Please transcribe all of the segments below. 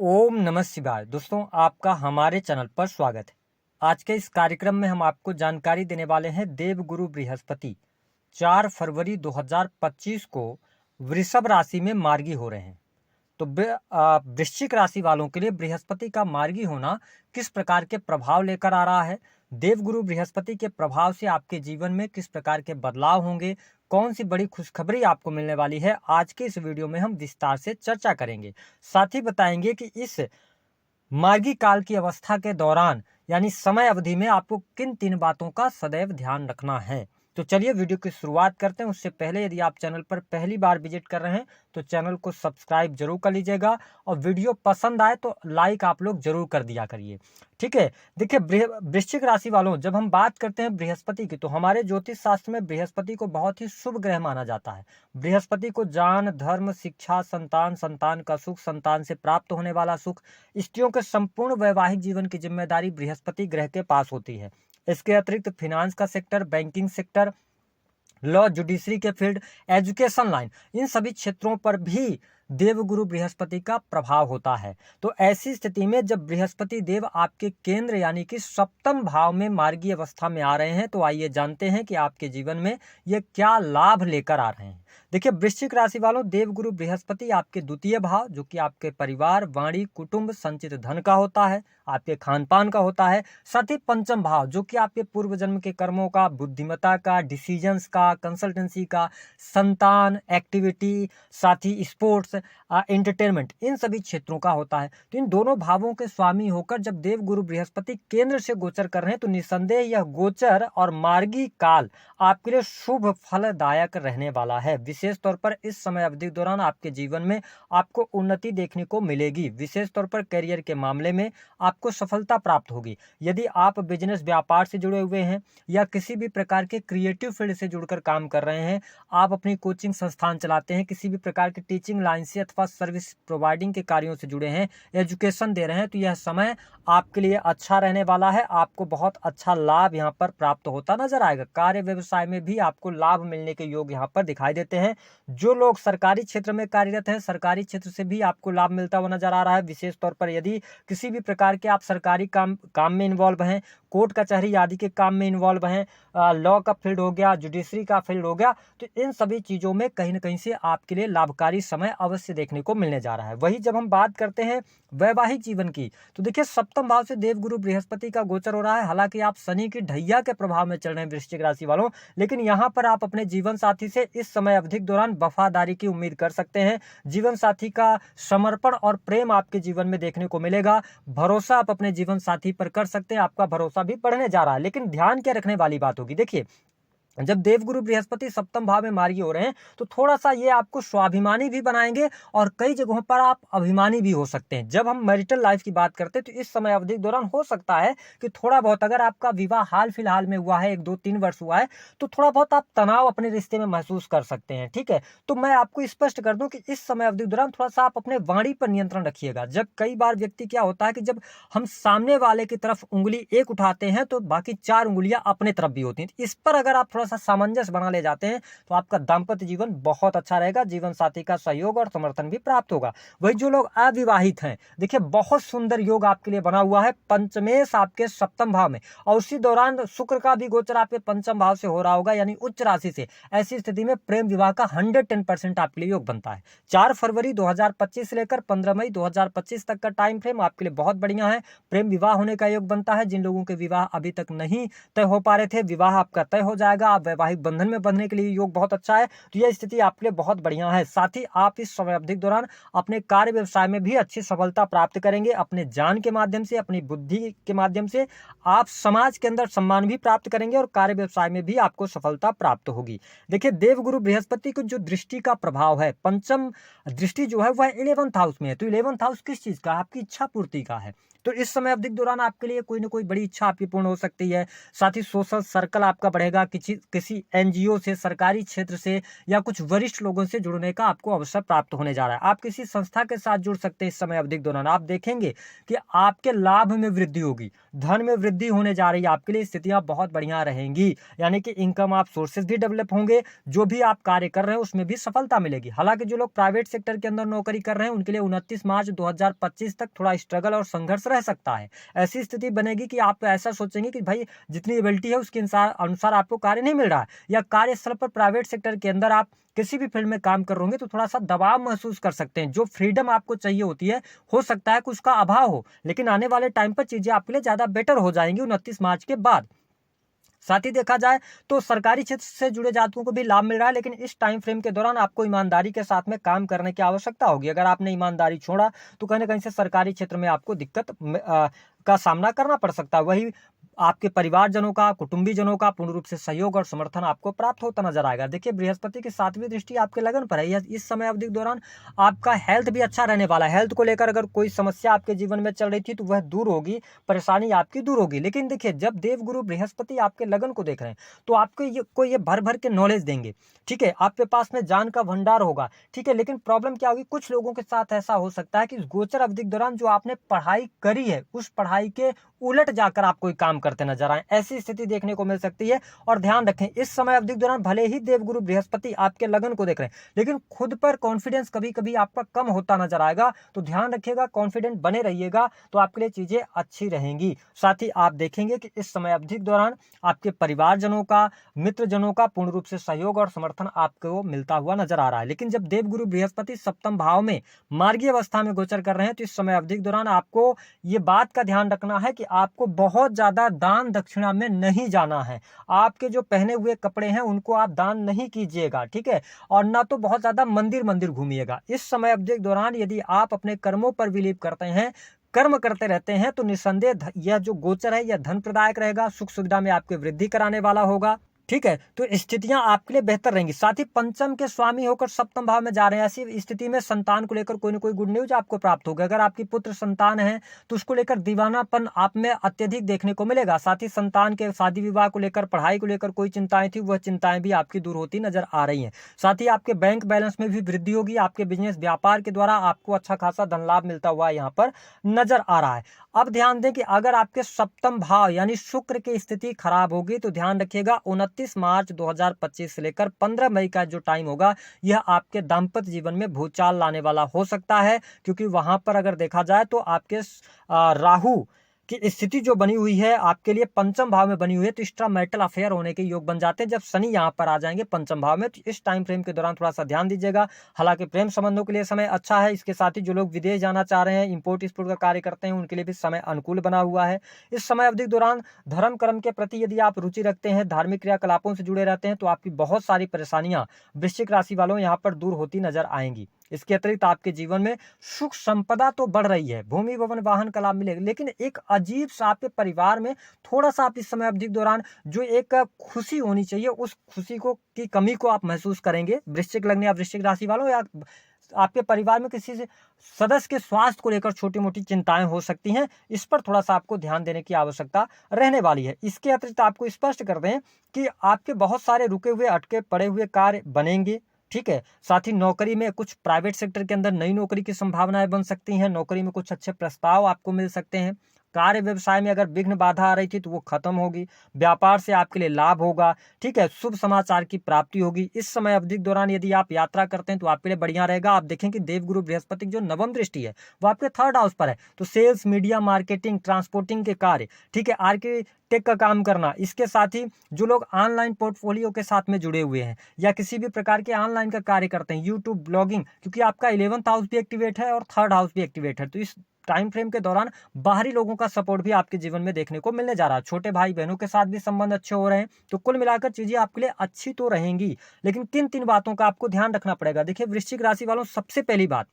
ओम नमः शिवाय। दोस्तों, आपका हमारे चैनल पर स्वागत है। आज के इस कार्यक्रम में हम आपको जानकारी देने वाले हैं देवगुरु बृहस्पति 4 फरवरी 2025 को वृषभ राशि में मार्गी हो रहे हैं। तो वृश्चिक राशि वालों के लिए बृहस्पति का मार्गी होना किस प्रकार के प्रभाव लेकर आ रहा है, देवगुरु बृहस्पति के प्रभाव से आपके जीवन में किस प्रकार के बदलाव होंगे, कौन सी बड़ी खुशखबरी आपको मिलने वाली है, आज के इस वीडियो में हम विस्तार से चर्चा करेंगे। साथ ही बताएंगे कि इस मार्गी काल की अवस्था के दौरान यानी समय अवधि में आपको किन 3 बातों का सदैव ध्यान रखना है। तो चलिए वीडियो की शुरुआत करते हैं। उससे पहले यदि आप चैनल पर पहली बार विजिट कर रहे हैं तो चैनल को सब्सक्राइब जरूर कर लीजिएगा और वीडियो पसंद आए तो लाइक आप लोग जरूर कर दिया करिए। ठीक है, देखिए वृश्चिक राशि वालों, जब हम बात करते हैं बृहस्पति की तो हमारे ज्योतिष शास्त्र में बृहस्पति को बहुत ही शुभ ग्रह माना जाता है। बृहस्पति को ज्ञान, धर्म, शिक्षा, संतान, संतान का सुख, संतान से प्राप्त होने वाला सुख, स्त्रियों के संपूर्ण वैवाहिक जीवन की जिम्मेदारी बृहस्पति ग्रह के पास होती है। इसके अतिरिक्त फिनांस का sector, banking sector, law, judiciary के फील्ड, एजुकेशन लाइन, इन सभी क्षेत्रों पर भी देवगुरु बृहस्पति का प्रभाव होता है। तो ऐसी स्थिति में जब बृहस्पति देव आपके केंद्र यानी कि सप्तम भाव में मार्गी अवस्था में आ रहे हैं तो आइए जानते हैं कि आपके जीवन में ये क्या लाभ लेकर आ रहे हैं। देखिए वृश्चिक राशि वालों, देवगुरु बृहस्पति आपके द्वितीय भाव जो कि आपके परिवार, वाणी, कुटुंब, संचित धन का होता है, आपके खान पान का होता है। साथ ही पंचम भाव जो कि आपके पूर्व जन्म के कर्मों का, बुद्धिमत्ता का, डिसीजंस का, कंसल्टेंसी का, संतान, एक्टिविटी, साथ ही स्पोर्ट्स, एंटरटेनमेंट, इन सभी क्षेत्रों का होता है। तो इन दोनों भावों के स्वामी होकर जब देवगुरु बृहस्पति केंद्र से गोचर कर रहे हैं तो निसंदेह यह गोचर और मार्गी काल आपके लिए शुभ फलदायक रहने वाला है। विशेष तौर पर इस समय अवधि के दौरान आपके जीवन में आपको उन्नति देखने को मिलेगी। विशेष तौर पर करियर के मामले में आपको सफलता प्राप्त होगी। यदि आप बिजनेस व्यापार से जुड़े हुए हैं या किसी भी प्रकार के क्रिएटिव फील्ड से जुड़कर काम कर रहे हैं, आप अपनी कोचिंग संस्थान चलाते हैं, किसी भी प्रकार के टीचिंग लाइन से अथवा सर्विस प्रोवाइडिंग के कार्यों से जुड़े हैं, एजुकेशन दे रहे हैं, तो यह समय आपके लिए अच्छा रहने वाला है। आपको बहुत अच्छा लाभ यहाँ पर प्राप्त होता नजर आएगा। कार्य व्यवसाय में भी आपको लाभ मिलने के योग यहाँ पर दिखाई देते हैं। जो लोग सरकारी क्षेत्र में कार्यरत हैं, सरकारी क्षेत्र से भी आपको लाभ मिलता हुआ नजर आ रहा है। विशेष तौर पर यदि किसी भी प्रकार के आप सरकारी काम में इन्वॉल्व हैं, कोर्ट कचहरी आदि के काम में इन्वॉल्व हैं, लॉ का फील्ड हो गया, जुडिशरी का फील्ड हो गया, तो इन सभी चीजों में कहीं ना कहीं से आपके लिए लाभकारी समय अवश्य देखने को मिलने जा रहा है। वही जब हम बात करते हैं वैवाहिक जीवन की तो देखिए सप्तम भाव से देवगुरु बृहस्पति का गोचर हो रहा है। हालांकि आप शनि की ढैया के प्रभाव में चल रहे हैं वृश्चिक राशि वालों, लेकिन यहाँ पर आप अपने जीवन साथी से इस समय अवधि के दौरान वफादारी की उम्मीद कर सकते हैं। जीवन साथी का समर्पण और प्रेम आपके जीवन में देखने को मिलेगा। भरोसा आप अपने जीवन साथी पर कर सकते हैं, आपका भरोसा भी बढ़ने जा रहा है। लेकिन ध्यान क्या रखने वाली बात होगी, देखिए जब देवगुरु बृहस्पति सप्तम भाव में मार्गी हो रहे हैं तो थोड़ा सा ये आपको स्वाभिमानी भी बनाएंगे और कई जगहों पर आप अभिमानी भी हो सकते हैं। जब हम मैरिटल लाइफ की बात करते हैं तो इस समय अवधि के दौरान हो सकता है कि थोड़ा बहुत, अगर आपका विवाह हाल फिलहाल में हुआ है, 1-2-3 वर्ष हुआ है, तो थोड़ा बहुत आप तनाव अपने रिश्ते में महसूस कर सकते हैं। ठीक है, तो मैं आपको स्पष्ट कर दूं कि इस समय अवधि के दौरान थोड़ा सा आप अपने वाणी पर नियंत्रण रखिएगा। जब कई बार व्यक्ति क्या होता है कि जब हम सामने वाले की तरफ उंगली एक उठाते हैं तो बाकी 4 उंगलियां अपने तरफ भी होती हैं। इस पर अगर आप थोड़ा सा सामंजस्य बना ले जाते हैं तो आपका दाम्पत्य जीवन बहुत अच्छा रहेगा। जीवन साथी का सहयोग और समर्थन भी प्राप्त होगा। वही जो लोग अविवाहित हैं, देखिए बहुत सुंदर योग आपके लिए बना हुआ है पंचमेश आपके सप्तम भाव में, और उसी दौरान शुक्र का भी गोचर आपके पंचम भाव से हो रहा होगा यानी उच्च राशि से। ऐसी स्थिति में प्रेम विवाह का 110% आपके लिए योग बनता है। 4 फरवरी 2025 से लेकर 15 मई 2025 तक का टाइम फ्रेम आपके लिए बहुत बढ़िया है। प्रेम विवाह होने का योग बनता है। जिन लोगों के विवाह अभी तक नहीं तय हो पा रहे थे, विवाह आपका तय हो जाएगा। आप वैवाहिक बंधन में बंधने के लिए योग बहुत अच्छा है। तो यह स्थिति आपके लिए बहुत बढ़िया है। साथ ही आप इस समय अवधि के दौरान अपने कार्य व्यवसाय में भी अच्छी सफलता प्राप्त करेंगे। अपने ज्ञान के माध्यम से, अपनी बुद्धि के माध्यम से आप समाज के अंदर सम्मान भी प्राप्त करेंगे और कार्य व्यवसाय में भी आपको सफलता प्राप्त होगी। देखिए देवगुरु बृहस्पति को जो दृष्टि का प्रभाव है, पंचम दृष्टि जो है वह 11th हाउस में है। तो 11th हाउस किस चीज का? आपकी इच्छा पूर्ति का है। तो इस समय अवधि के दौरान आपके लिए कोई ना कोई बड़ी इच्छा आपकी पूर्ण हो सकती है। साथ ही सोशल सर्कल आपका बढ़ेगा। किसी किसी एनजीओ से, सरकारी क्षेत्र से या कुछ वरिष्ठ लोगों से जुड़ने का आपको अवसर प्राप्त होने जा रहा है। आप किसी संस्था के साथ जुड़ सकते हैं इस समय अवधि के दौरान। आप देखेंगे कि आपके लाभ में वृद्धि होगी, धन में वृद्धि होने जा रही है, आपके लिए स्थितियां बहुत बढ़िया रहेंगी। यानी कि इनकम आप सोर्सेज भी डेवलप होंगे, जो भी आप कार्य कर रहे हैं उसमें भी सफलता मिलेगी। हालांकि जो लोग प्राइवेट सेक्टर के अंदर नौकरी कर रहे हैं उनके लिए 29 मार्च 2025 तक थोड़ा स्ट्रगल और संघर्ष रह सकता है। ऐसी स्थिति बनेगी कि आप ऐसा सोचेंगे कि भाई जितनी एबिलिटी है उसके अनुसार आपको कार्य नहीं मिल रहा है, या कार्यस्थल पर प्राइवेट सेक्टर के अंदर आप किसी भी फील्ड में काम कर रहे होंगे तो थोड़ा सा दबाव महसूस कर सकते हैं। जो फ्रीडम आपको चाहिए होती है, हो सकता है कि उसका अभाव हो, लेकिन आने वाले टाइम पर चीजें आपके लिए ज्यादा बेटर हो जाएंगी 29 मार्च के बाद। साथ ही देखा जाए तो सरकारी क्षेत्र से जुड़े जातकों को भी लाभ मिल रहा है, लेकिन इस टाइम फ्रेम के दौरान आपको ईमानदारी के साथ में काम करने की आवश्यकता होगी। अगर आपने ईमानदारी छोड़ा तो कहीं ना कहीं से सरकारी क्षेत्र में आपको दिक्कत का सामना करना पड़ सकता है। वही आपके परिवारजनों का, कुटुंबीजनों का पूर्ण रूप से सहयोग और समर्थन आपको प्राप्त होता नजर आएगा। देखिए बृहस्पति की 7वीं दृष्टि आपके लगन पर है। इस समय अवधि के दौरान आपका हेल्थ भी अच्छा रहने वाला है। हेल्थ को लेकर अगर कोई समस्या आपके जीवन में चल रही थी तो वह दूर होगी, परेशानी आपकी दूर होगी। लेकिन देखिए जब देवगुरु बृहस्पति आपके लगन को देख रहे हैं तो आपको ये भर भर के नॉलेज देंगे, ठीक है, आपके पास में ज्ञान का भंडार होगा, ठीक है। लेकिन प्रॉब्लम क्या होगी, कुछ लोगों के साथ ऐसा हो सकता है कि इस गोचर अवधि के दौरान जो आपने पढ़ाई करी है उस पढ़ाई के उलट जाकर आप कोई काम करते नजर आए, ऐसी स्थिति देखने को मिल सकती है। और ध्यान रखें इस समय अवधि के दौरान भले ही देवगुरु बृहस्पति आपके लगन को देख रहे हैं, लेकिन खुद पर कॉन्फिडेंस कभी कभी आपका कम होता नजर आएगा। तो ध्यान रखिएगा, कॉन्फिडेंट बने रहिएगा तो आपके लिए चीजें अच्छी रहेंगी। साथ ही आप देखेंगे कि इस समय अवधि के दौरान आपके परिवारजनों का, मित्रजनों का पूर्ण रूप से सहयोग और समर्थन आपको मिलता हुआ नजर आ रहा है। लेकिन जब देवगुरु बृहस्पति सप्तम भाव में मार्गीय अवस्था में गोचर कर रहे हैं तो इस समय अवधि के दौरान आपको ये बात का ध्यान रखना है कि आपको बहुत ज्यादा दान दक्षिणा में नहीं जाना है। आपके जो पहने हुए कपड़े हैं उनको आप दान नहीं कीजिएगा, ठीक है, और ना तो बहुत ज्यादा मंदिर मंदिर घूमिएगा। इस समय अवधि के दौरान यदि आप अपने कर्मों पर बिलीव करते हैं, कर्म करते रहते हैं, तो निस्संदेह यह जो गोचर है यह धन प्रदायक रहेगा, सुख सुविधा में आपके वृद्धि कराने वाला होगा, ठीक है। तो स्थितियां आपके लिए बेहतर रहेंगी। साथ ही पंचम के स्वामी होकर सप्तम भाव में जा रहे हैं, ऐसी स्थिति में संतान को लेकर कोई ना कोई गुड न्यूज आपको प्राप्त होगा। अगर आपकी पुत्र संतान है तो उसको लेकर दीवानापन आप में अत्यधिक देखने को मिलेगा। साथ ही संतान के शादी विवाह को लेकर, पढ़ाई को लेकर कोई चिंताएं थी वह चिंताएं भी आपकी दूर होती नजर आ रही हैं। साथ ही आपके बैंक बैलेंस में भी वृद्धि होगी। आपके बिजनेस व्यापार के द्वारा आपको अच्छा खासा धन लाभ मिलता हुआ यहाँ पर नजर आ रहा है। अब ध्यान दें कि अगर आपके सप्तम भाव यानी शुक्र की स्थिति खराब होगी तो ध्यान रखिएगा 29 मार्च 2025 से लेकर 15 मई का जो टाइम होगा यह आपके दाम्पत्य जीवन में भूचाल लाने वाला हो सकता है। क्योंकि वहां पर अगर देखा जाए तो आपके राहु की स्थिति जो बनी हुई है आपके लिए पंचम भाव में बनी हुई है, तो एक्स्ट्रा मैरिटल अफेयर होने के योग बन जाते हैं जब शनि यहाँ पर आ जाएंगे पंचम भाव में। तो इस टाइम फ्रेम के दौरान थोड़ा सा ध्यान दीजिएगा। हालांकि प्रेम संबंधों के लिए समय अच्छा है। इसके साथ ही जो लोग विदेश जाना चाह रहे हैं, इंपोर्ट एक्सपोर्ट का कार्य करते हैं, उनके लिए भी समय अनुकूल बना हुआ है। इस समय अवधि के दौरान धर्म कर्म के प्रति यदि आप रुचि रखते हैं, धार्मिक क्रियाकलापों से जुड़े रहते हैं, तो आपकी बहुत सारी परेशानियां वृश्चिक राशि वालों यहाँ पर दूर होती नजर आएंगी। इसके अतिरिक्त आपके जीवन में सुख संपदा तो बढ़ रही है, भूमि भवन वाहन का लाभ मिलेगा, लेकिन एक अजीब सा आपके परिवार में थोड़ा सा आप इस समय अवधि के दौरान जो एक खुशी होनी चाहिए उस खुशी को की कमी को आप महसूस करेंगे। वृश्चिक लग्न या वृश्चिक राशि वालों, या आपके परिवार में किसी से सदस्य के स्वास्थ्य को लेकर छोटी मोटी चिंताएं हो सकती हैं, इस पर थोड़ा सा आपको ध्यान देने की आवश्यकता रहने वाली है। इसके अतिरिक्त आपको स्पष्ट कर दें कि आपके बहुत सारे रुके हुए अटके पड़े हुए कार्य बनेंगे, ठीक है। साथ ही नौकरी में कुछ प्राइवेट सेक्टर के अंदर नई नौकरी की संभावनाएं बन सकती हैं। नौकरी में कुछ अच्छे प्रस्ताव आपको मिल सकते हैं। कार्य व्यवसाय में अगर विघ्न बाधा आ रही थी तो वो खत्म होगी। व्यापार से आपके लिए लाभ होगा, ठीक है। शुभ समाचार की प्राप्ति होगी। इस समय अवधि के दौरान यदि आप यात्रा करते हैं तो आपके लिए बढ़िया रहेगा। आप देखें कि देवगुरु बृहस्पति जो नवम दृष्टि है वो आपके 3rd हाउस पर है, तो सेल्स, मीडिया, मार्केटिंग, ट्रांसपोर्टिंग के कार्य, ठीक है, आर्किटेक्ट का काम करना। इसके साथ ही जो लोग ऑनलाइन पोर्टफोलियो के साथ में जुड़े हुए हैं या किसी भी प्रकार के ऑनलाइन का कार्य करते हैं, यूट्यूब, ब्लॉगिंग, क्योंकि आपका 11th हाउस भी एक्टिवेट है और 3rd हाउस भी एक्टिवेट है, तो इस टाइम फ्रेम के दौरान बाहरी लोगों का सपोर्ट भी आपके जीवन में देखने को मिलने जा रहा है। छोटे भाई बहनों के साथ भी संबंध अच्छे हो रहे हैं। तो कुल मिलाकर चीजें आपके लिए अच्छी तो रहेंगी, लेकिन किन 3 बातों का आपको ध्यान रखना पड़ेगा। देखिए वृश्चिक राशि वालों, सबसे पहली बात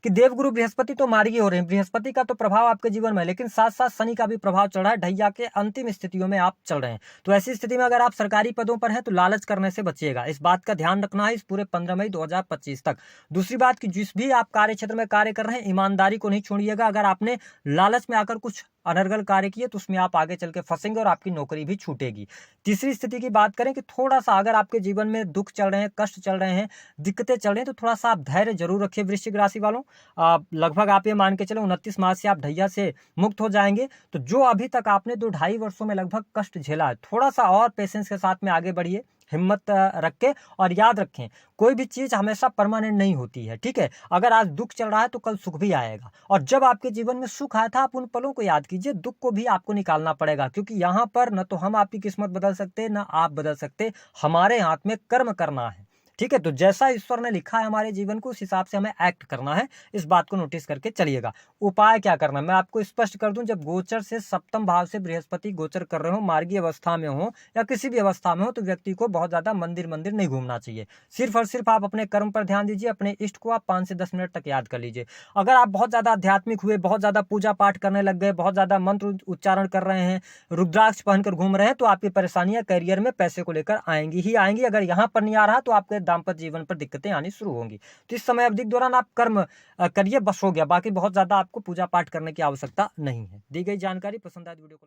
कि देवगुरु बृहस्पति तो मार्गी हो रहे हैं, बृहस्पति का तो प्रभाव आपके जीवन में है, लेकिन साथ साथ शनि का भी प्रभाव चल रहा है। ढैया के अंतिम स्थितियों में आप चल रहे हैं। तो ऐसी स्थिति में अगर आप सरकारी पदों पर हैं तो लालच करने से बचिएगा। इस बात का ध्यान रखना है इस पूरे 15 मई 2025 तक। दूसरी बात कि जिस भी आप कार्य क्षेत्र में कार्य कर रहे हैं, ईमानदारी को नहीं छोड़िएगा। अगर आपने लालच में आकर कुछ अनर्गल कार्य किए तो उसमें आप आगे चल के फंसेंगे और आपकी नौकरी भी छूटेगी। तीसरी स्थिति की बात करें कि थोड़ा सा अगर आपके जीवन में दुख चल रहे हैं, कष्ट चल रहे हैं, दिक्कतें चल रही हैं, तो थोड़ा सा आप धैर्य जरूर रखिए वृश्चिक राशि वालों। लगभग आप ये मान के चलो 29 मार्च से आप ढैया से मुक्त हो जाएंगे। तो जो अभी तक आपने 2 ढाई वर्षों में लगभग कष्ट झेला है, थोड़ा सा और पेशेंस के साथ में आगे बढ़िए, हिम्मत रख के। और याद रखें, कोई भी चीज हमेशा परमानेंट नहीं होती है, ठीक है। अगर आज दुख चल रहा है तो कल सुख भी आएगा, और जब आपके जीवन में सुख आया था आप उन पलों को याद कीजिए, दुख को भी आपको निकालना पड़ेगा, क्योंकि यहाँ पर न तो हम आपकी किस्मत बदल सकते न आप बदल सकते, हमारे हाथ में कर्म करना है, ठीक है। तो जैसा ईश्वर ने लिखा है हमारे जीवन को, उस हिसाब से हमें एक्ट करना है, इस बात को नोटिस करके चलिएगा। उपाय क्या करना है मैं आपको स्पष्ट कर दूं, जब गोचर से सप्तम भाव से बृहस्पति गोचर कर रहे हो, मार्गीय अवस्था में हो या किसी भी अवस्था में हो, तो व्यक्ति को बहुत ज्यादा मंदिर मंदिर नहीं घूमना चाहिए। सिर्फ और सिर्फ आप अपने कर्म पर ध्यान दीजिए, अपने इष्ट को आप 5 से 10 मिनट तक याद कर लीजिए। अगर आप बहुत ज्यादा आध्यात्मिक हुए, बहुत ज्यादा पूजा पाठ करने लग गए, बहुत ज्यादा मंत्र उच्चारण कर रहे हैं, रुद्राक्ष पहनकर घूम रहे हैं, तो आपकी परेशानियां करियर में पैसे को लेकर आएंगी ही आएंगी। अगर यहाँ पर नहीं आ रहा तो आपके दाम्पत्य जीवन पर दिक्कतें आनी शुरू होंगी। तो इस समय अवधि के दौरान आप कर्म करिए, बस हो गया। बाकी बहुत ज्यादा आपको पूजा पाठ करने की आवश्यकता नहीं है। दी गई जानकारी पसंद आए वीडियो को